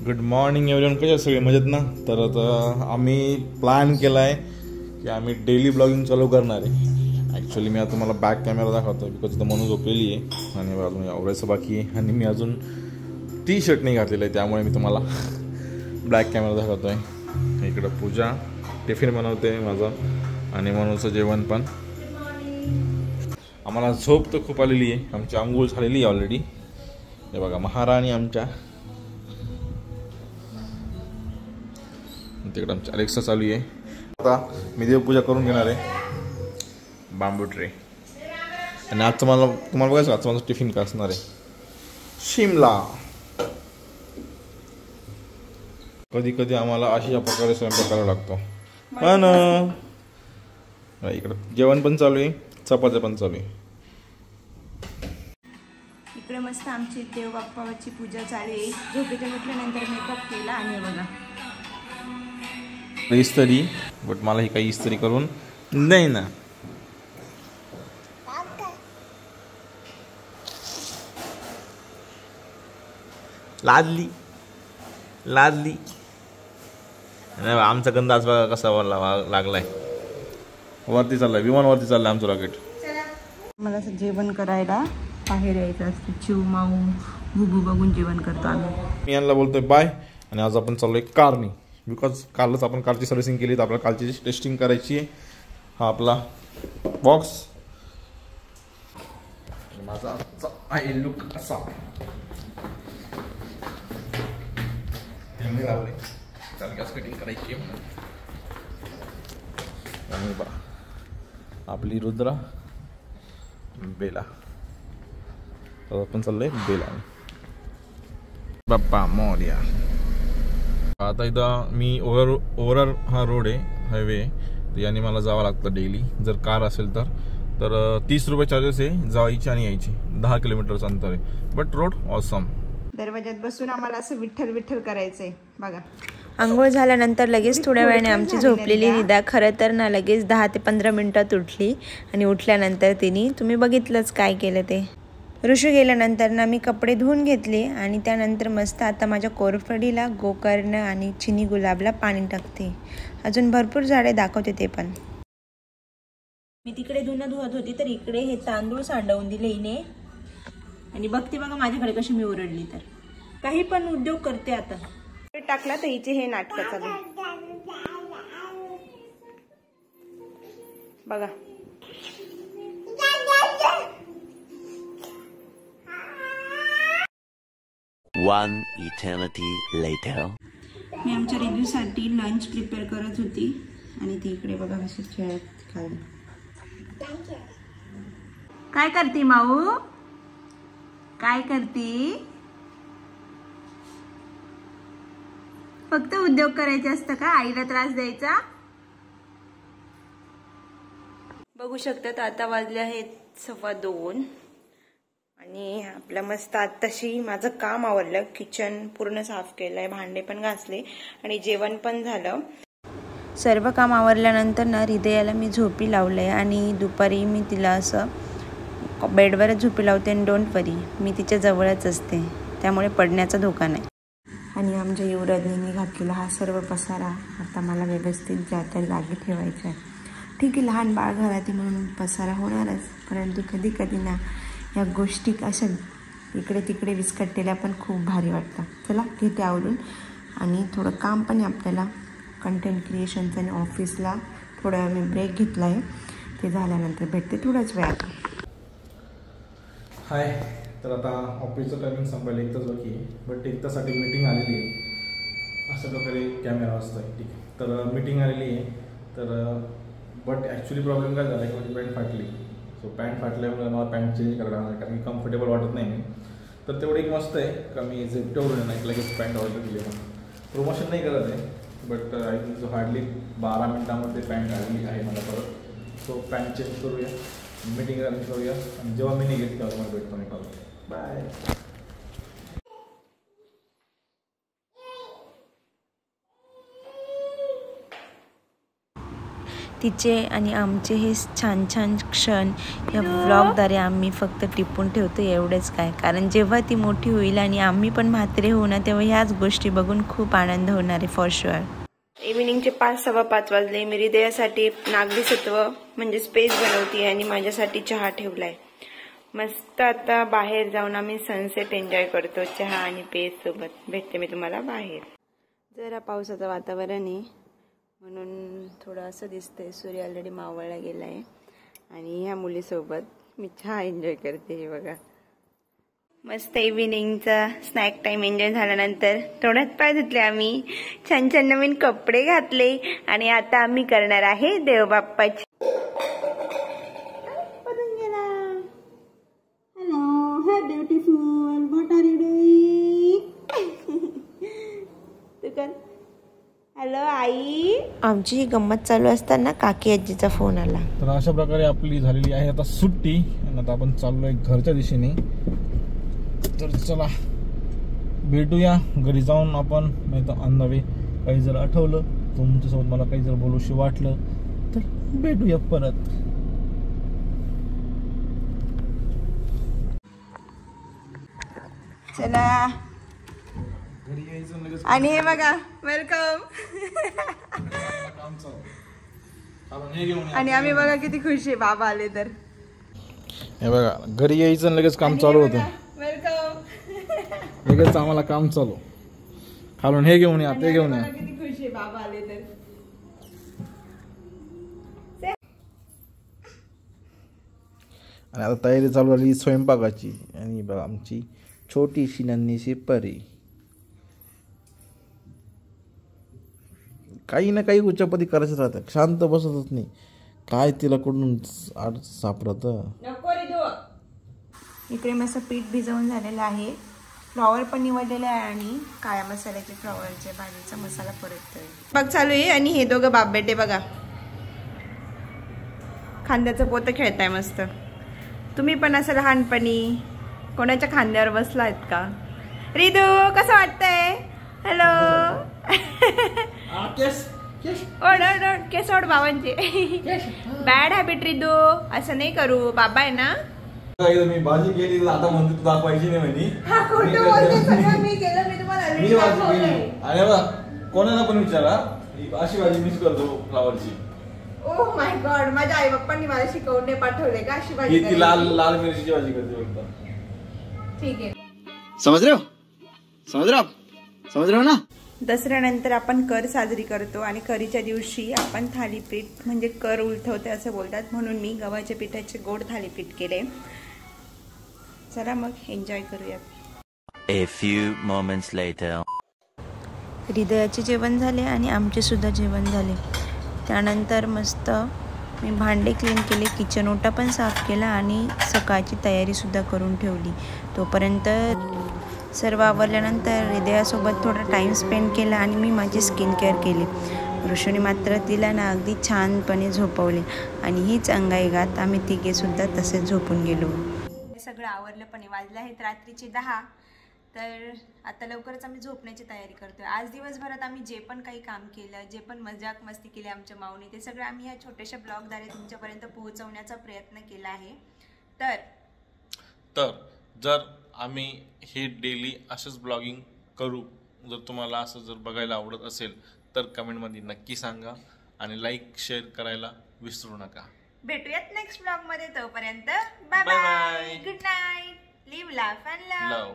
Good morning everyone. कशा सगळे मजेत ना? तर आता आम्ही प्लॅन केला आहे की आम्ही डेली ब्लॉगिंग चालू करणार आहे. ॲक्च्युली मी आता तुम्हाला बॅक कॅमेरा दाखवतो बिकॉज इथं म्हणून झोपलेली आहे आणि अजून आवरायचं बाकी आहे आणि मी अजून टी शर्ट नाही घातलेलं आहे, त्यामुळे मी तुम्हाला ब्लॅक कॅमेरा दाखवतो आहे. इकडं पूजा टिफिन बनवते माझं आणि मनूचं जेवण पण. आम्हाला झोप तर खूप आलेली आहे, आमची आंघोळ झालेली आहे ऑलरेडी. हे बघा महाराणी आमच्या. तिकडं आमची अलेक्सा चालू आहे. आता मी देवपूजा करून घेणार आहे. बांबू ट्रे. आणि आजचं मला तुम्हाला बघायचं आजचं माझं टिफिन काय असणार आहे. शिमला. कधी कधी आम्हाला अशा प्रकारे स्वयंपाक करावा लागतो. पण इकडं जेवण पण चालू आहे, चपात्या पण चालू आहे. इकडे मस्त आमची देव बाप्पाची पूजा चालू आहे. झोपेतून उठल्यानंतर मेकअप केला आणि बघा इस्त्री. बट मला ही काही इस्त्री करून नाही ना. लादली लादली. आमचा गंध आज बघा कसा लागलाय. वरती चाललाय, विमानवरती चाललंय आमचं रॉकेट. मला असं जेवण करायला बाहेर यायचं असतं. चिव माऊ बुबू बघून जेवण करतो आम्ही. मी यांना बोलतोय बाय. आणि आज आपण चाललोय कारनी. बिकॉज कालच आपण कारची सर्व्हिसिंग केली, तर आपल्याला कारची टेस्टिंग करायची आहे. हा आपला बॉक्स. माझा आहे लुक असा. लावले त्याला गॅस कटिंग करायची आहे म्हणून. आणि बा आपली रुद्रा बेला. तर आपण चाललोय बेला. बाप्पा मोरया. आता इथं मी ओव्हर हा रोड आहे, हायवे. तर याने मला जावं लागतं डेली. जर कार असेल तर 30 रुपये चार्जेस आहे जायची आणि यायची. 10 किलोमीटरचं अंतर आहे. But road awesome. दरवाज्यात बसून आम्हाला असं विठ्ठल विठ्ठल करायचंय बघा. आंघोळ झाल्यानंतर लगेच थोड्या वेळाने आमची झोपलेली निदा खरं तर ना लगेच 10 ते 15 मिनिटात उठली. आणि उठल्यानंतर तिने तुम्ही बघितलंच काय केलं ते. ऋषू गेल्यानंतर ना मी कपडे धुवून घेतले आणि त्यानंतर मस्त आता माझ्या कोरफडीला गोकर्ण आणि चिनी गुलाबला पाणी टाकते. अजून भरपूर झाडे दाखवते ते पण. मी तिकडे धुणं धुवत होती तर इकडे हे तांदूळ सांडवून दिले हिने. आणि बघते बघा माझ्याकडे कशी मी ओरडली. तर काही पण उद्योग करते आता. टाकला तर हिचे हे नाटक चालू बघा. One eternity later. मी आमच्या रिव्ह्यूसाठी लंच प्रिपेअर करत होती आणि ती इकडे बघा कशी खेळत खाली. काय करते माऊ? काय करते? फक्त उद्योग करायचे असतं का? आईला त्रास द्यायचा? बघू शकतात आता वाजले आहेत 2:15 आणि आपलं मस्त आत्ताशी माझं काम आवरलं. किचन पूर्ण साफ केलंय, भांडे पण घासले आणि जेवण पण झालं. सर्व काम आवरल्यानंतर ना हृदयाला मी झोपी लावलंय आणि दुपारी मी तिला असं बेडवरच झोपी लावते. आणि डोंट वरी, मी तिच्या जवळच असते, त्यामुळे पडण्याचा धोका नाही. आणि आमच्या युवराजनी घातलेला हा सर्व पसारा आता मला व्यवस्थित ज्या त्या जागी ठेवायचा आहे. ठीक आहे, लहान बाळ घरात म्हणून पसारा होणारच, परंतु कधी कधी ना या गोष्टी अशा इकडे तिकडे विस्कटलेल्या पण खूप भारी वाटतात. चला घेते आवरून. आणि थोडं काम पण आहे आपल्याला कंटेंट क्रिएशनचं. आणि ऑफिसला थोडा वेळ मी ब्रेक घेतला आहे, ते झाल्यानंतर भेटते थोड्याच वेळात. हाय. तर आता ऑफिसचं टायमिंग संपायला 1 तास बाकी आहे. बट 1 तासाठी मीटिंग आलेली आहे. अशा प्रकारे कॅमेरा असतो आहे. ठीक आहे, तर मीटिंग आलेली आहे. तर बट ॲक्च्युली प्रॉब्लेम काय झाला की माझी पॅन्ट फाटली. सो पॅन्ट फाटल्यामुळे मला पॅन्ट चेंज करायला लागणार, कारण की कम्फर्टेबल वाटत नाही मी. तर तेवढं एक मस्त आहे का मी झेप्टोवरून नाही लगेच पॅन्ट ऑर्डर केली. प्रमोशन नाही करत आहे, but I think so hardly 12 मिनिटामध्ये पॅन्ट आलेली आहे मला परत. सो पॅन्ट चेंज करूया, मीटिंग अरेंज करूया आणि जेव्हा मी निघेल तेव्हा मला भेटतो मी. बाय. तिचे आणि आमचे हे छान छान क्षण या व्लॉगद्वारे आम्ही फक्त टिपून ठेवतो एवढंच काय. कारण जेव्हा ती मोठी होईल आणि आम्ही पण म्हातारे होऊ ना, तेव्हा ह्याच गोष्टी बघून खूप आनंद होणार आहे फॉर शुअर. इव्हिनिंगचे 5:15 वाजले. मी हृदयासाठी नागरी सत्व म्हणजे स्पेस बनवते आणि माझ्यासाठी चहा ठेवलाय. मस्त आता बाहेर जाऊन आम्ही सनसेट एन्जॉय करतो चहा आणि पेज सोबत. भेटते मी तुम्हाला बाहेर. जरा पावसाचं वातावरण आहे म्हणून थोडं असं दिसतंय. सूर्य ऑलरेडी मावळला गेलाय आणि ह्या मुलीसोबत मी चहा एन्जॉय करते. हे बघा मस्त इव्हिनिंगचा स्नॅक टाइम एन्जॉय झाल्यानंतर थोड्यात पाय धुतले आम्ही, छान छान नवीन कपडे घातले आणि आता आम्ही करणार आहे देवबाप्पाची. Hello beautiful, what are you doing? तू कर हॅलो आई. आमची ही गंमत चालू असताना काकी आजीचा फोन आला. तर अशा प्रकारे आपली झालेली आहे आता सुट्टी आणि आता आपण चाललोय घरच्या दिशेने. तर चला भेटूया घरी जाऊन आपण. नाही तर ऑन द वे काही जर आठवलं तुमच्यासोबत मला काही जर बोलूशी वाटलं तर भेटूया परत. चला आणि हे बघा वेलकम. आणि आम्ही बघा किती खुश आहे बाबा आले तर. हे बघा घरी यायचं लगेच काम चालू होतं. वेलकम. लगेच आम्हाला काम चालू. खालून हे घेऊन या ते घेऊन या. किती खुश आहे बाबा आले तर. आणि आता तयारी चालू झाली स्वयंपाकाची. आणि बघा आमची छोटीशी नन्हीशी परी काही ना काही उच्चापती करायचं राहतं. शांत बसतच नाही. काय तिला कुठून सापडत. इकडे मस्त पीठ भिजवून झालेलं आहे. फ्लॉवर पण निवडलेलं आहे आणि काळ्या मसाल्याचे फ्लॉवरच्या भाजीचा मसाला परततोय. बघ चालू आहे. आणि हे दोघं बाप बेटे बघा खांद्याचं पोतं खेळताय मस्त. तुम्ही पण असं लहानपणी कोणाच्या खांद्यावर बसला आहेत का? रिदू कसं वाटतंय? हॅलो. केस ओढ बाबांचे. बॅड हॅबिट रिदू, असं नाही करू. बाबा आहे ना. मी भाजी केली आता म्हणते तू दाखवायची नाही म्हणे. अरे वा कोणाला पण विचारा अशी भाजी मिस करतो फ्लावरची. ओह माय गॉड, माझ्या आई बाप्पांनी मला शिकवणे पाठवले का अशी भाजी. ती लाल मिरचीची भाजी करते फक्त. ठीक आहे. समझ रहे हो ना. दसऱ्यानंतर आपण कर साजरी करतो आणि करीच्या दिवशी आपण थालीपीठ म्हणजे कर उलथवते असं बोलतात. म्हणून मी गव्हाच्या पिठाचे गोड थालीपीठ केले. चला मग एन्जॉय करूया. A few moments later. हृदयाचे जेवण झाले आणि आमचे सुद्धा जेवण झाले. त्यानंतर मस्त मी भांडे क्लीन केले, किचन ओटा पण साफ केला आणि सकाळची तयारीसुद्धा करून ठेवली. तोपर्यंत सर्व आवरल्यानंतर हृदयासोबत थोडा टाईम स्पेंड केला आणि मी माझी स्किन केअर केली. ऋषूने मात्र तिला ना अगदी छानपणे झोपवले आणि हीच अंगाईघात आम्ही तिघेसुद्धा तसेच झोपून गेलो. सगळं आवरलं पण वाजले आहेत रात्रीचे 10. तर आता लवकरच आम्ही झोपण्याची तयारी करतोय. आज दिवसभरात आम्ही जे पण काही काम केलं, जे पण मजाक मस्ती केली आमच्या माऊने, ते सगळं आम्ही ह्या छोट्याशा ब्लॉगद्वारे तुमच्यापर्यंत पोहोचवण्याचा प्रयत्न केला आहे. तर जर आम्ही हे डेली असंच ब्लॉगिंग करू, जर तुम्हाला असं जर बघायला आवडत असेल तर कमेंटमध्ये नक्की सांगा आणि लाईक शेअर करायला विसरू नका. भेटूयात नेक्स्ट ब्लॉग मध्ये. तोपर्यंत bye bye, good night, live laugh and love.